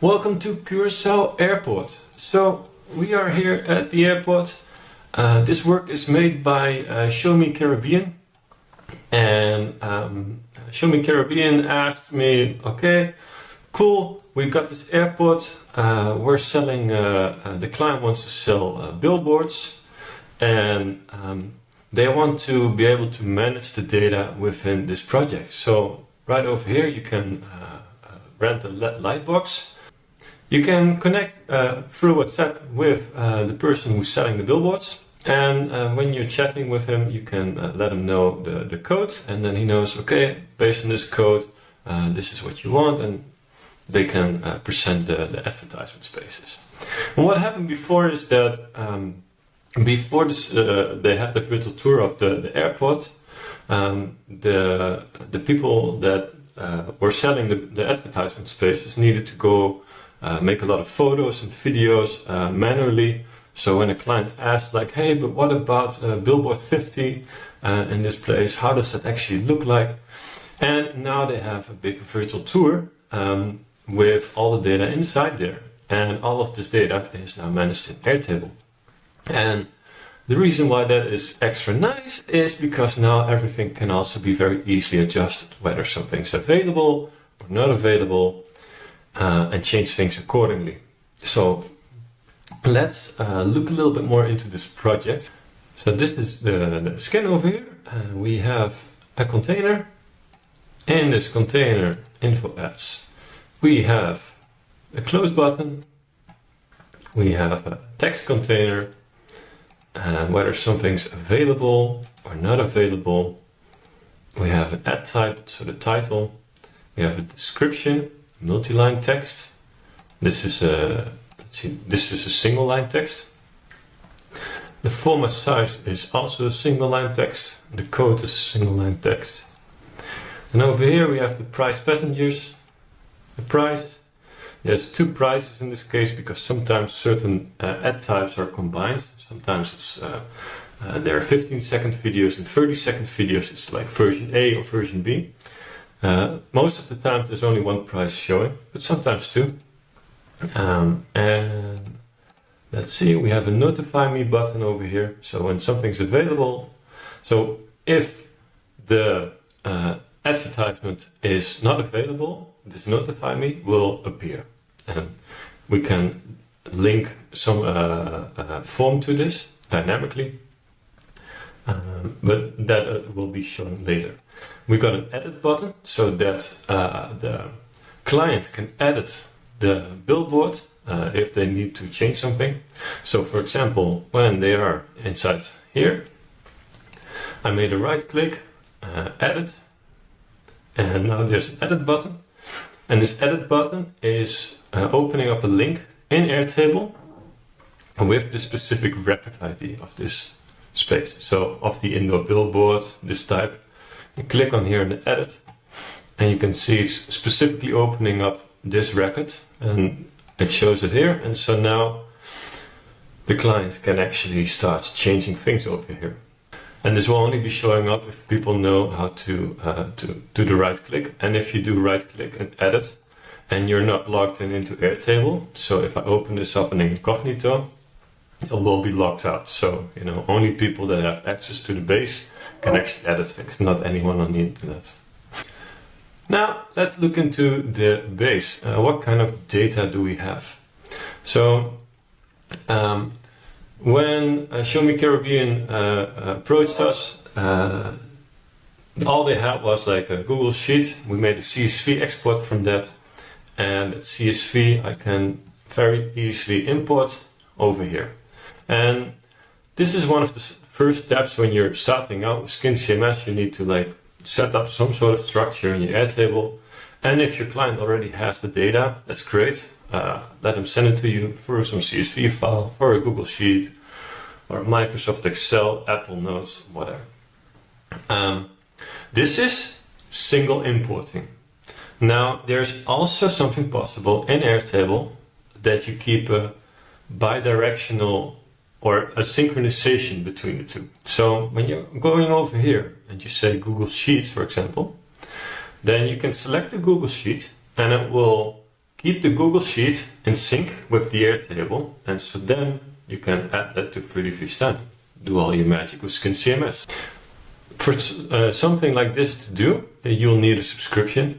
Welcome to Curaçao Airport. So we are here at the airport. This work is made by Show Me Caribbean, and Show Me Caribbean asked me, okay, cool, we got this airport, we're selling, the client wants to sell billboards, and they want to be able to manage the data within this project. So right over here you can rent a light box. You can connect through WhatsApp with the person who's selling the billboards, and when you're chatting with him you can let him know the code, and then he knows, okay, based on this code this is what you want, and they can present the advertisement spaces. And what happened before is that before this, they had the virtual tour of the airport. The people that were selling the advertisement spaces needed to go make a lot of photos and videos manually. So when a client asked, like, hey, but what about billboard 50 in this place? How does that actually look like? And now they have a big virtual tour with all the data inside there. And all of this data is now managed in Airtable. And the reason why that is extra nice is because now everything can also be very easily adjusted, whether something's available or not available, and change things accordingly. So let's look a little bit more into this project. So this is the scan over here. We have a container. In this container, info ads, we have a close button. We have a text container, whether something's available or not available. We have an ad type, so the title. We have a description, multi-line text. This is a single line text. The format size is also a single line text. The code is a single line text. And over here we have the price passengers. The price. There's two prices in this case because sometimes certain ad types are combined. Sometimes it's there are 15-second videos and 30-second videos. It's like version A or version B. Most of the time there's only one price showing, but sometimes two. And let's see, we have a notify me button over here. So when something's available, so if the advertisement is not available, this notify me will appear. And we can link some form to this dynamically, but that will be shown later. We got an edit button so that the client can edit the billboard if they need to change something. So for example, when they are inside here, I made a right click, edit, and now there's an edit button. And this edit button is opening up a link in Airtable with the specific record ID of this space. So of the indoor billboard, this type. You click on here in the edit, and you can see it's specifically opening up this record, and it shows it here. And so now the client can actually start changing things over here. And this will only be showing up if people know how to do the right click. And if you do right click and edit, and you're not logged into Airtable, so if I open this up in incognito, it will be locked out. So, you know, only people that have access to the base can actually edit things, not anyone on the internet. Now, let's look into the base. What kind of data do we have? So, when Show Me Caribbean approached us, all they had was like a Google Sheet. We made a CSV export from that, and that CSV I can very easily import over here. And this is one of the first steps when you're starting out with Skin CMS. You need to like set up some sort of structure in your Airtable. And if your client already has the data, that's great. Let them send it to you through some CSV file or a Google Sheet or Microsoft Excel, Apple Notes, whatever. This is single importing. Now there's also something possible in Airtable that you keep a bidirectional or a synchronization between the two. So when you're going over here and you say Google Sheets, for example, then you can select the Google Sheet and it will keep the Google Sheet in sync with the Airtable, and so then you can add that to 3D View Standard. Do all your magic with Skin CMS. For something like this to do, you'll need a subscription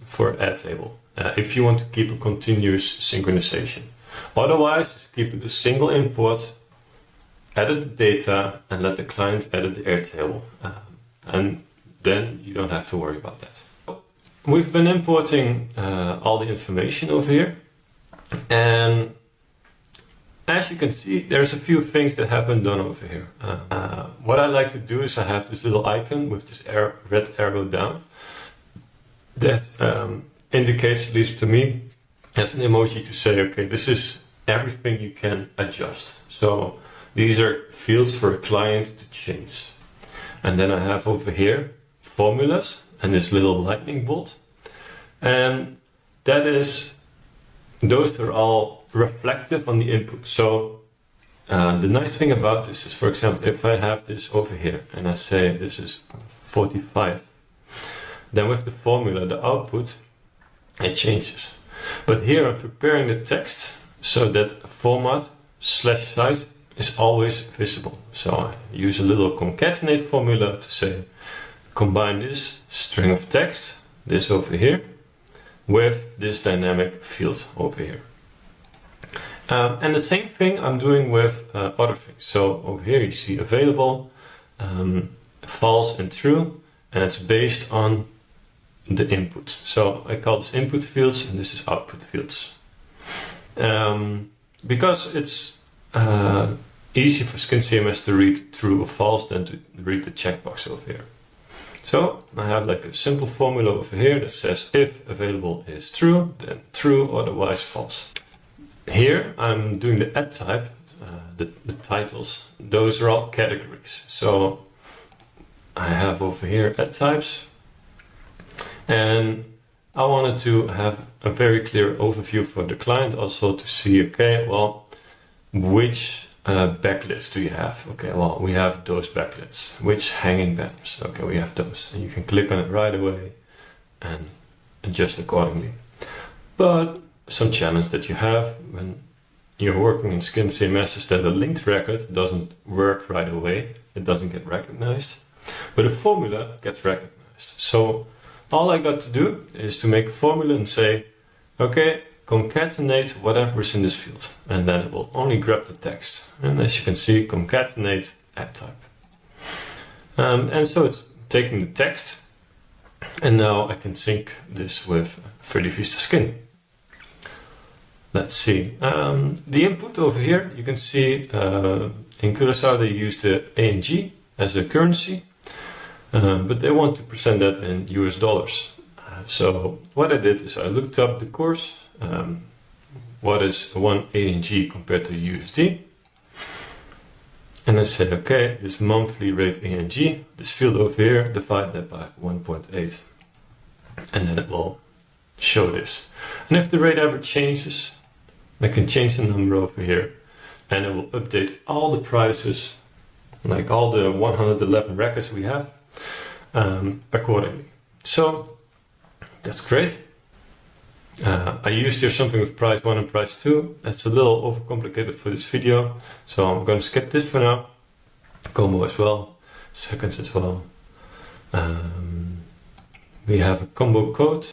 for Airtable if you want to keep a continuous synchronization. Otherwise, just keep it a single import, edit the data, and let the client edit the Airtable. And then you don't have to worry about that. We've been importing all the information over here, and as you can see, there's a few things that have been done over here. What I like to do is I have this little icon with this red arrow down that indicates, at least to me, as an emoji to say, okay, this is everything you can adjust. So these are fields for a client to change. And then I have over here formulas and this little lightning bolt. And those are all reflective on the input. So the nice thing about this is, for example, if I have this over here and I say this is 45, then with the formula, the output, it changes. But here I'm preparing the text so that format/size is always visible. So I use a little concatenate formula to say, combine this string of text, this over here, with this dynamic field over here. And the same thing I'm doing with other things. So over here you see available, false and true, and it's based on the input. So I call this input fields and this is output fields. Because it's easy for Skin CMS to read true or false than to read the checkbox over here. So I have like a simple formula over here that says if available is true, then true, otherwise false. Here I'm doing the add type, the titles. Those are all categories. So I have over here add types, and I wanted to have a very clear overview for the client also to see, okay, well, which backlets do you have? Okay, well, we have those backlets. Which hanging banners? Okay, we have those. And you can click on it right away and adjust accordingly. But some challenge that you have when you're working in Skin CMS is that a linked record doesn't work right away. It doesn't get recognized, but a formula gets recognized. So all I got to do is to make a formula and say, okay, concatenate whatever is in this field, and then it will only grab the text. And as you can see, concatenate add type. And so it's taking the text, and now I can sync this with 3D Vista Skin. Let's see. The input over here, you can see in Curaçao they use the ANG as a currency, but they want to present that in US dollars. So what I did is I looked up the course. What is one ANG compared to USD? And I said, okay, this monthly rate ANG, this field over here, divide that by 1.8. And then it will show this. And if the rate ever changes, I can change the number over here and it will update all the prices, like all the 111 records we have, accordingly. So that's great. I used here something with price 1 and price 2. That's a little overcomplicated for this video, so I'm going to skip this for now. Combo as well, seconds as well. We have a combo code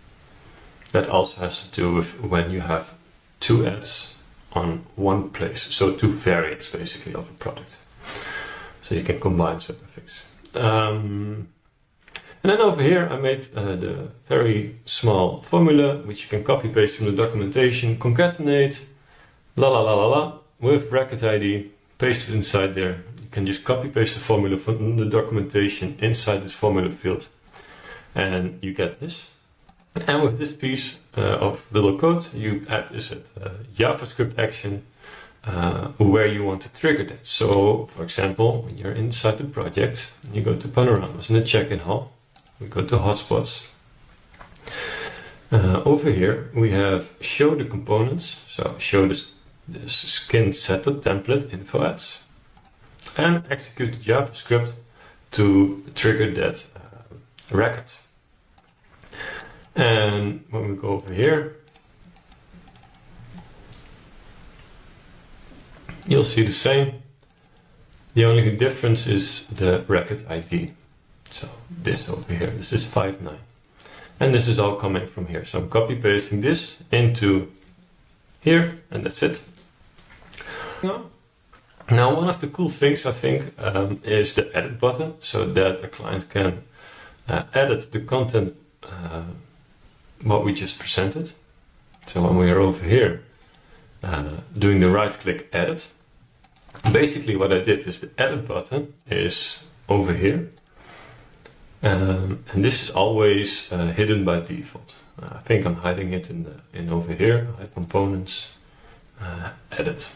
that also has to do with when you have two ads on one place, so two variants basically of a product. So you can combine certain things. And then over here I made the very small formula which you can copy paste from the documentation, concatenate, la la la la la, with bracket ID, paste it inside there. You can just copy paste the formula from the documentation inside this formula field and you get this. And with this piece of little code you add this JavaScript action where you want to trigger that. So for example, when you're inside the project, you go to panoramas in the check-in hall. We go to hotspots. Over here we have show the components, so show this skin setup template info ads, and execute the JavaScript to trigger that record. And when we go over here you'll see the same. The only difference is the record ID. So this over here, this is 59. And this is all coming from here. So I'm copy pasting this into here, and that's it. Now one of the cool things I think is the edit button, so that a client can edit the content what we just presented. So when we are over here doing the right click edit, basically what I did is the edit button is over here, and this is always hidden by default. I think I'm hiding it in over here, hide components, edit.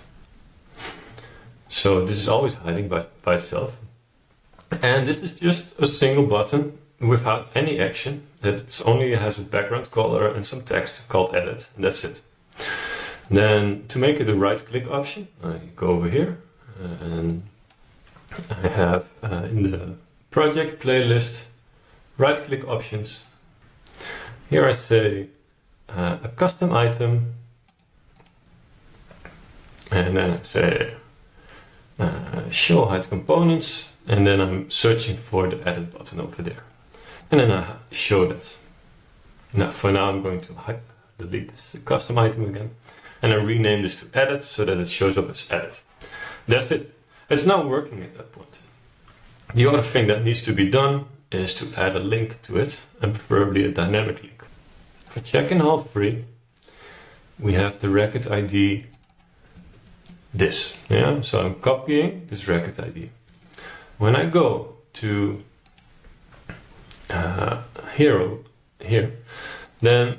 So this is always hiding by itself, and this is just a single button without any action. It only has a background color and some text called edit, and that's it. Then to make it a right click option, I go over here and I have in the project playlist right click options. Here I say a custom item, and then I say show hide components, and then I'm searching for the edit button over there, and then I show that. Now for now I'm going to delete this custom item again, and I rename this to edit so that it shows up as edit. That's it. It's now working at that point. The other thing that needs to be done is to add a link to it, and preferably a dynamic link. For check-in all free, we have the record ID this. Yeah, so I'm copying this record ID. When I go to here, then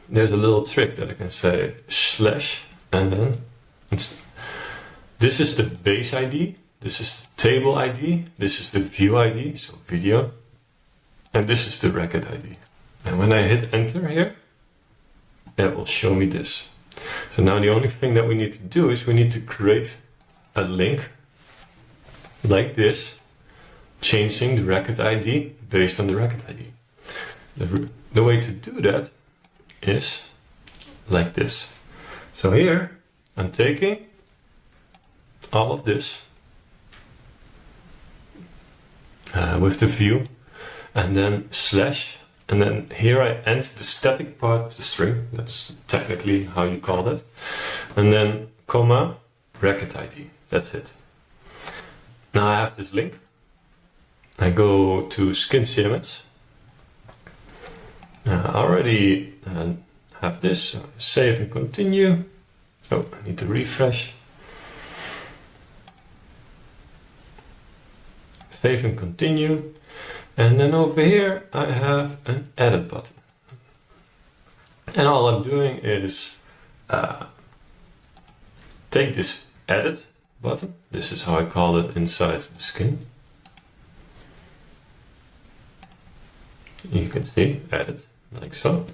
there's a little trick that I can say slash, and then this is the base ID, this is the table ID, this is the view ID, so video, and this is the record ID. And when I hit enter here, that will show me this. So now the only thing that we need to do is we need to create a link like this, changing the record ID based on the record ID. The way to do that is like this. So here I'm taking all of this with the view, and then slash, and then here I end the static part of the string. That's technically how you call that. And then comma record ID. That's it. Now I have this link. I go to Skin CMS. I already have this. So save and continue. Oh, I need to refresh. Save and continue. And then over here I have an edit button. And all I'm doing is take this edit button. This is how I call it inside the skin. You can see edit like so.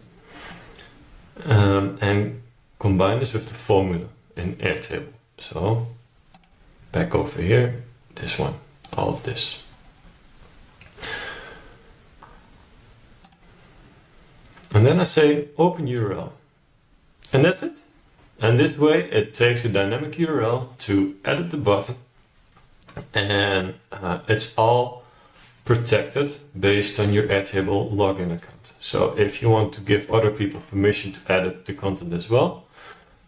And combine this with the formula in Airtable. So back over here, this one, all of this. And then I say open URL, and that's it. And this way it takes a dynamic URL to edit the button, and it's all protected based on your Airtable login account. So if you want to give other people permission to edit the content as well,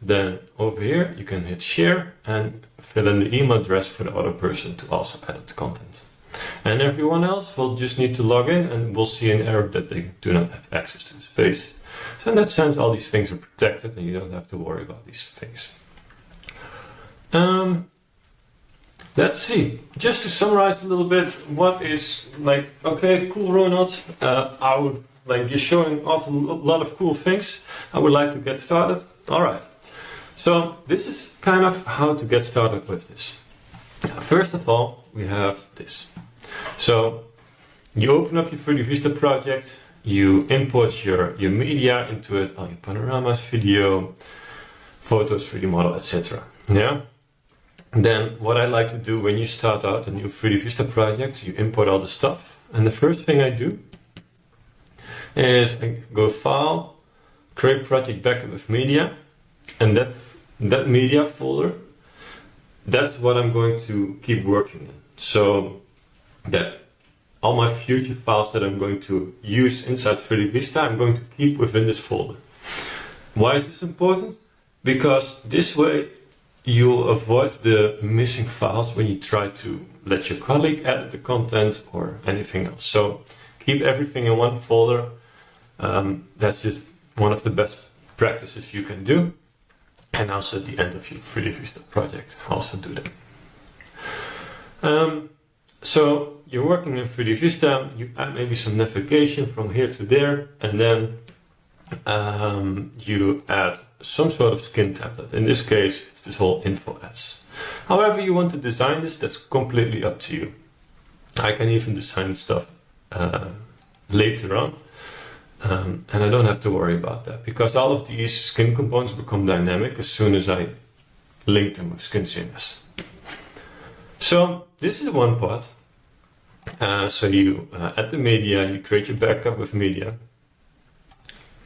then over here you can hit share and fill in the email address for the other person to also edit the content. And everyone else will just need to log in, and we'll see an error that they do not have access to the space. So in that sense, all these things are protected and you don't have to worry about these things. Let's see. Just to summarize a little bit, what is like, okay, cool Ronald, I would like you're showing off a lot of cool things. I would like to get started. All right. So this is kind of how to get started with this. First of all, we have this. So you open up your 3D Vista project, you import your media into it, all your panoramas, video, photos, 3D model, etc. Yeah. Then what I like to do when you start out a new 3D Vista project, you import all the stuff. And the first thing I do is I go File, Create Project Backup with Media, and that media folder that's what I'm going to keep working in. So that all my future files that I'm going to use inside 3D Vista, I'm going to keep within this folder. Why is this important? Because this way you'll avoid the missing files when you try to let your colleague edit the content or anything else. So keep everything in one folder. That's just one of the best practices you can do. And also at the end of your 3D Vista project, also do that. So you're working in 3D Vista, you add maybe some navigation from here to there, and then you add some sort of skin template. In this case, it's this whole info ads. However you want to design this, that's completely up to you. I can even design stuff later on. And I don't have to worry about that because all of these skin components become dynamic as soon as I link them with Skin CMS. So this is one part. So you add the media, you create your backup with media,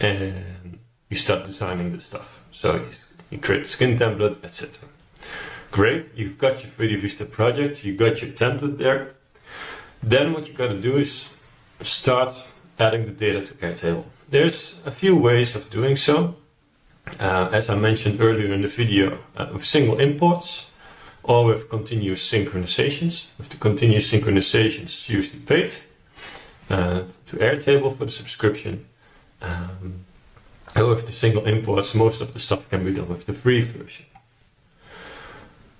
and you start designing the stuff. So you create the skin template, etc. Great, you've got your 3D Vista project, you got your template there. Then what you got to do is start adding the data to Airtable. There's a few ways of doing so. As I mentioned earlier in the video, with single imports or with continuous synchronizations. With the continuous synchronizations, it's usually paid to Airtable for the subscription. And with the single imports, most of the stuff can be done with the free version.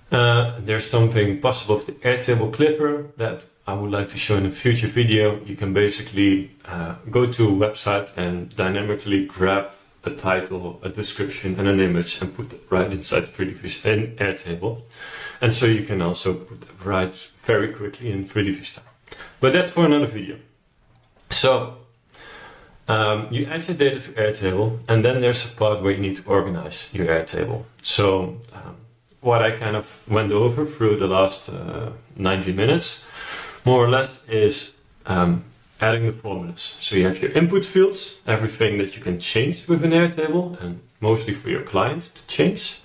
There's something possible with the Airtable Clipper that I would like to show in a future video. You can basically go to a website and dynamically grab a title, a description and an image and put it right inside 3D Vista in Airtable. And so you can also put it right very quickly in 3D Vista. But that's for another video. So you add your data to Airtable, and then there's a part where you need to organize your Airtable. So what I kind of went over through the last 90 minutes more or less is adding the formulas. So you have your input fields, everything that you can change within Airtable, and mostly for your clients to change.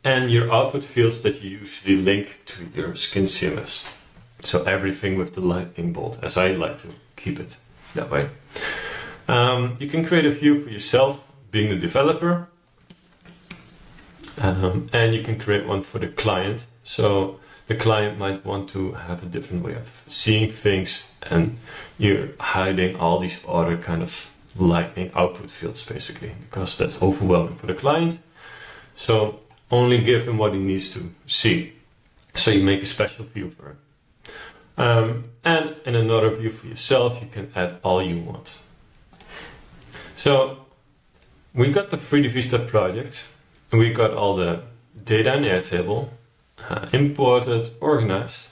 And your output fields that you usually link to your Skin CMS. So everything with the lightning bolt, as I like to keep it that way. You can create a view for yourself, being the developer. And you can create one for the client. So the client might want to have a different way of seeing things, and you're hiding all these other kind of lightning output fields basically, because that's overwhelming for the client. So only give him what he needs to see. So you make a special view for it. And in another view for yourself, you can add all you want. So we got the 3D Vista project, and we got all the data in Airtable, imported, organized.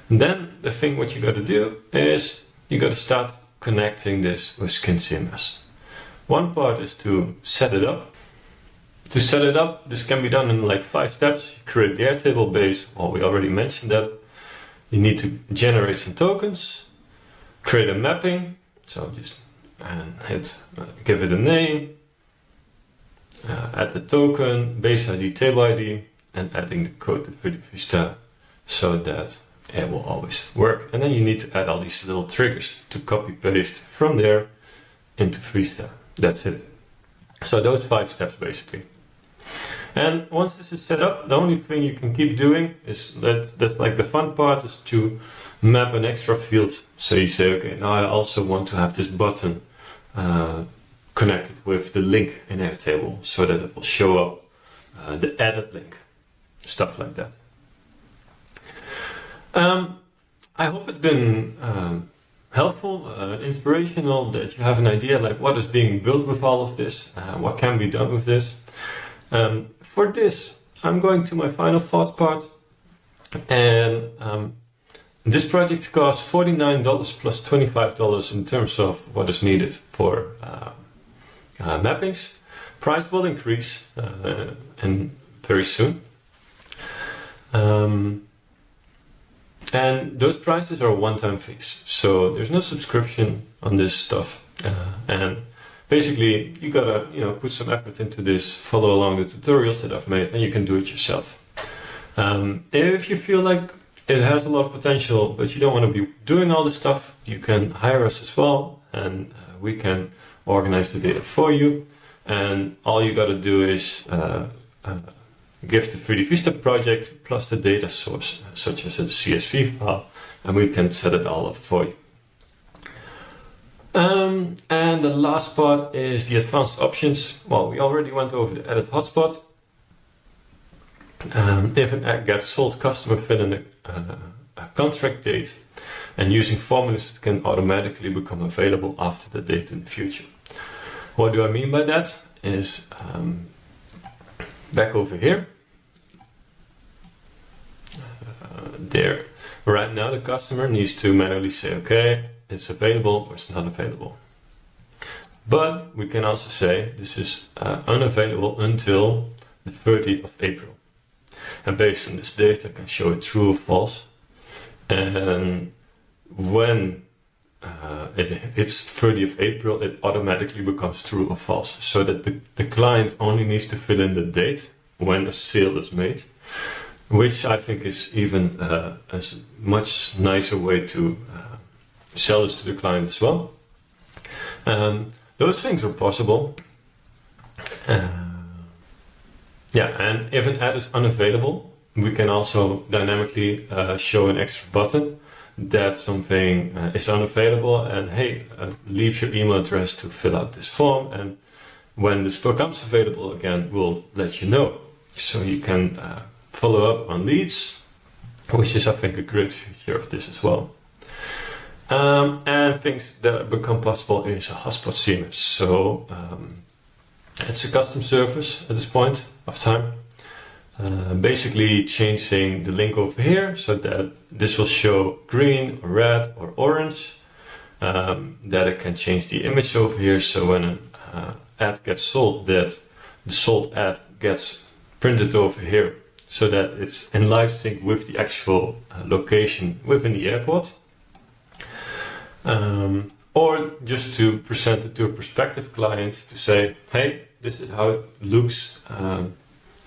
And then the thing what you got to do is you got to start connecting this with Skin CMS. One part is to set it up. To set it up, this can be done in like 5 steps. You create the Airtable base. Well, we already mentioned that. You need to generate some tokens, create a mapping. So just give it a name, add the token, base ID, table ID, and adding the code to 3D Vista so that it will always work. And then you need to add all these little triggers to copy paste from there into Vista. That's it. So those 5 steps basically. And once this is set up, the only thing you can keep doing is that's like the fun part, is to map an extra field. So you say, okay, now I also want to have this button connected with the link in Airtable so that it will show up the added link, stuff like that. I hope it's been helpful, inspirational, that you have an idea like what is being built with all of this, what can be done with this. For this, I'm going to my final thoughts part, and this project costs $49 plus $25 in terms of what is needed for mappings. Price will increase and very soon. And those prices are one-time fees, so there's no subscription on this stuff. And basically, you gotta put some effort into this, follow along the tutorials that I've made, and you can do it yourself. If you feel like it has a lot of potential, but you don't want to be doing all this stuff, you can hire us as well, and we can organize the data for you. And all you got to do is give the 3D Vista project plus the data source, such as a CSV file, and we can set it all up for you. And the last part is the advanced options. Well, we already went over the edit hotspot. If an ad gets sold, customer fill in a contract date, and using formulas it can automatically become available after the date in the future. What do I mean by that? Is back over here. There. Right now the customer needs to manually say, okay, it's available or it's not available. But we can also say this is unavailable until the 30th of April. And based on this data, I can show it true or false. And when it's 30th of April, it automatically becomes true or false. So that the client only needs to fill in the date when a sale is made, which I think is even a much nicer way to sell this to the client as well. Those things are possible. Yeah, and if an ad is unavailable, we can also dynamically show an extra button that something is unavailable, and hey, leave your email address to fill out this form, and when this becomes available again, we'll let you know. So you can follow up on leads, which is I think a great feature of this as well. And things that become possible is a Hotspot CMS. So it's a custom service at this point of time. Basically changing the link over here so that this will show green or red or orange. That it can change the image over here, so when an ad gets sold, that the sold ad gets printed over here so that it's in live sync with the actual location within the airport. Or just to present it to a prospective client to say, hey, this is how it looks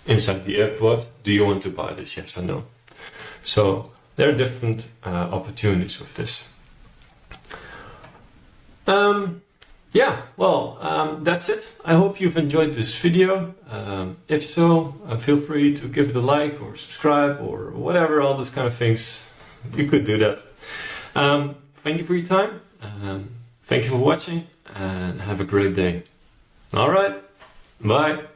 inside the airport. Do you want to buy this? Yes or no? So there are different opportunities with this. Yeah, well, that's it. I hope you've enjoyed this video. If so, feel free to give it a like or subscribe or whatever, all those kind of things. You could do that. Thank you for your time. Thank you for watching and have a great day. All right. Bye.